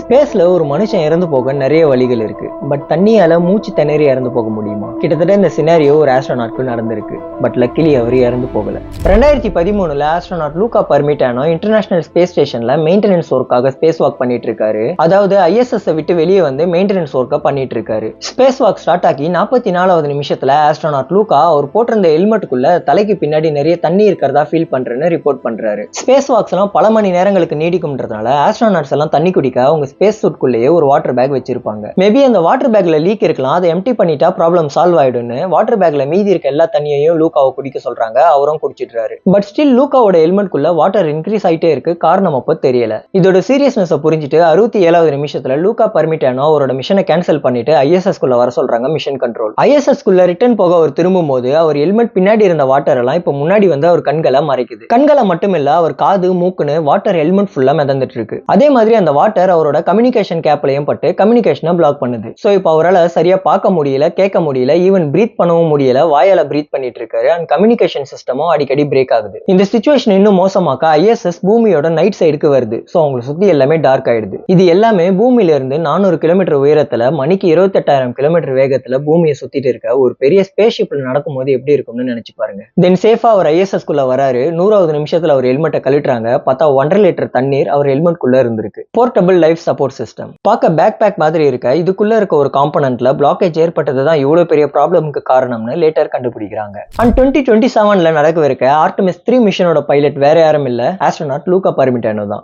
ஸ்பேஸ்ல ஒரு மனுஷன் இறந்து போக நிறைய வழிகள் இருக்கு. பட் தண்ணியால மூச்சு திணறி இறந்து போக முடியுமா? கிட்டத்தட்ட இந்த சினாரியோ ஒரு ஆஸ்ட்ரோநாட்க்கு நடந்திருக்கு. பட் லக்கிலி அவர் இறந்து போகல. 2013 ஆஸ்ட்ரோநாட் லூகா பர்மிட்டானோ இன்டர்நேஷனல் ஸ்பேஸ் ஸ்டேஷன்ல மெயின்டெனன்ஸ் ஒர்க்காக ஸ்பேஸ் வாக் பண்ணிட்டு இருக்காரு. அதாவது ISS விட்டு வெளியே வந்து மெயின்டெனன்ஸ் ஒர்க்கை பண்ணிட்டு இருக்காரு. ஸ்பேஸ் வாக் ஸ்டார்ட் ஆகி 44வது நிமிஷத்துல ஆஸ்ட்ரோநாட் லூகா அவர் போட்டிருந்த ஹெல்மெட்டுக்குள்ள தலைக்கு பின்னாடி நிறைய தண்ணி இருக்கிறதா ஃபீல் பண்றேன்னு ரிப்போர்ட் பண்றாரு. ஸ்பேஸ் வாக்ஸ் எல்லாம் பல மணி நேரங்களுக்கு நீடிக்கும்ன்றதுனால ஆஸ்ட்ரோநாட்ஸ் எல்லாம் தண்ணி குடிக்க அவங்க ஸ்பேஸ் சூட்குள்ளேயே ஒரு வாட்டர் பேக் வச்சிருப்பாங்க. மேபி அந்த வாட்டர் பேக்ல லீக் இருக்கலாம், அதை எம்டி பண்ணிட்டா ப்ராப்ளம் சால்வ் ஆயிடும்னு வாட்டர் பேக்ல மீதி இருக்க எல்லா தண்ணியையும் லூகாவை குடிக்க சொல்றாங்க. அவரும் குடிச்சிடுறாரு. பட் ஸ்டில் லூகாவோட ஹெல்மெட்குள்ள வாட்டர் இன்க்ரீஸ் ஆயிட்டே இருக்கு. காரணம் அப்போ தெரியல. இதோட சீரியஸ்னஸ் புரிஞ்சுட்டு 67வது நிமிஷத்துல லூகா பர்மிட்டானோ அவரோட மிஷனை கேன்சல் பண்ணிட்டு ISS குள்ள வர சொல்றாங்க மிஷன் கண்ட்ரோல். ISS குள்ள ரிட்டர்ன் போக அவர் திரும்பும் போது அவர் ஹெல்மெட் பின்னாடி இருந்த வாட்டர் எல்லாம் இப்ப முன்னாடி வந்து அவர் கண்களை மறைக்குது. கண்களை மட்டும் இல்ல, அவர் காது மூக்குன்னு வாட்டர் ஹெல்மெட் ஃபுல்லா மிதந்துட்டு இருக்கு. அதே மாதிரி அந்த வாட்டர் அவரோட கம்யூனிகேஷன் கேப்லயும் பட்டு கம்யூனிகேஷனை பிளாக் பண்ணுது. சோ இப்போ அவரால் சரியா பார்க்க முடியல, கேட்க முடியல, ஈவன் பிரீத் பண்ணவும் முடியல. வாயால பிரீத் பண்ணிட்டு இருக்காரு. அண்ட் கம்யூனிகேஷன் சிஸ்டமும் அடிக்கடி பிரேக் ஆகுது. இந்த சிச்சுவேஷன் இன்னும் மோசமாக்க ISS பூமியோட நைட் சைடுக்கு வருது. சோ அவங்களை சுத்தி எல்லாமே டார்க் ஆயிடுது. இது எல்லாமே பூமியில இருந்து 400 கிலோமீட்டர் உயரத்துல மணிக்கு 28,000 கிலோமீட்டர் வேகத்துல பூமியை சுத்திட்டு இருக்க ஒரு பெரிய ஸ்பேஸ் ஷிப்ல நடக்கும்போது எப்படி இருக்கும்னு நினைச்சு பாருங்க. தென் சேஃபா அவர் ISS குள்ள வராரு. 100வது நிமிஷத்துல அவர் ஹெல்மெட்டை கழட்டுறாங்க. பார்த்தா 1.5 லிட்டர் தண்ணீர் அவர் ஹெல்மெட் குள்ள இருந்திருக்கு. போர்ட்டபிள் லைஃப் சப்போர்ட் சிஸ்டம் பார்க்க பேக் பேக் மாதிரி இருக்க. இதுக்குள்ள இருக்க ஒரு காம்பனன்ட்ல பிளாக்கேஜ் ஏற்பட்டதுதான் இவ்வளவு பெரிய ப்ராப்ளமுக்கு காரணம்னு லேட்டர் கண்டுபிடிக்கிறாங்க. அண்ட் 2027ல நடக்கவிருக்க ஆர்டெமிஸ் 3 மிஷனோட பைலட் வேற யாரும் இல்ல, ஆஸ்ட்ரோநாட் லூகா பர்மிட்டானோ தான்.